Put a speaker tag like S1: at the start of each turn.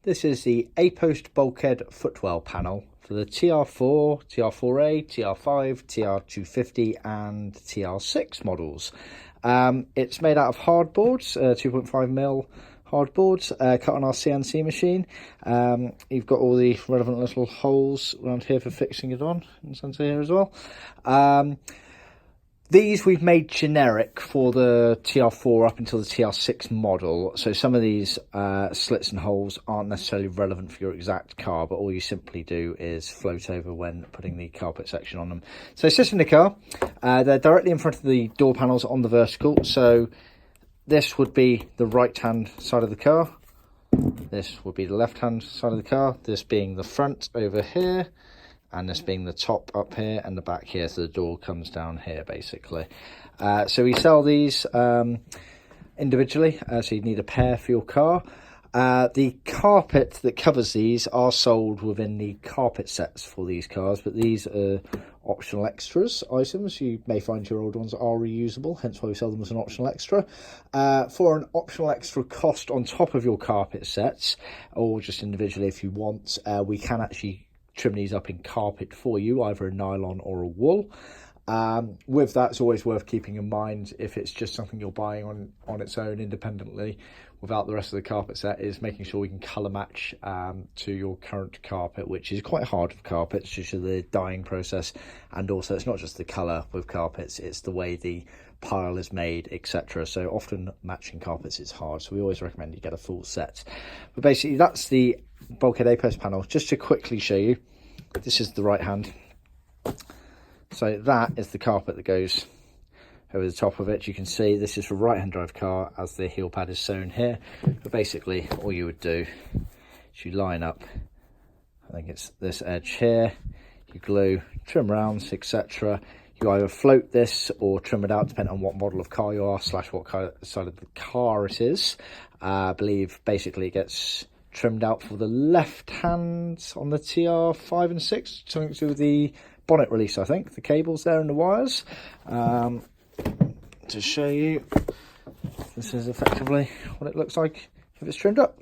S1: This is the A Post bulkhead footwell panel for the TR4, TR4A, TR5, TR250 and TR6 models. It's made out of hardboard, 2.5mm hardboards, cut on our CNC machine. You've got all the relevant little holes around here for fixing it on, and center here as well. These we've made generic for the TR4 up until the TR6 model, so some of these slits and holes aren't necessarily relevant for your exact car, but all you simply do is float over when putting the carpet section on them. So they sit in the car, they're directly in front of the door panels on the vertical, so this would be the right hand side of the car, this would be the left hand side of the car, this being the front over here, and this being the top up here and the back here, so the door comes down here basically. So we sell these individually, so you need a pair for your car. The carpet that covers these are sold within the carpet sets for these cars, but these are optional extras items. You may find your old ones are reusable, hence why we sell them as an optional extra. For an optional extra cost on top of your carpet sets, or just individually if you want, we can actually trim these up in carpet for you, either a nylon or a wool. With that, it's always worth keeping in mind, if it's just something you're buying on its own independently without the rest of the carpet set, is making sure we can colour match to your current carpet, which is quite hard with carpets due to the dyeing process, and also it's not just the colour with carpets, it's the way the pile is made, etc. So often matching carpets is hard, so we always recommend you get a full set. But basically that's the bulkhead A Post panel. Just to quickly show you, this is the right hand, so that is the carpet that goes over the top of it. You can see this is for right hand drive car, as the heel pad is shown here. But basically all you would do is you line up, I think it's this edge here, you glue, trim rounds, etc. You either float this or trim it out depending on what model of car you are / what side of the car it is. I believe basically it gets trimmed out for the left hand on the TR5 and 6, something to do with the bonnet release, I think, the cables there and the wires. To show you, this is effectively what it looks like if it's trimmed up.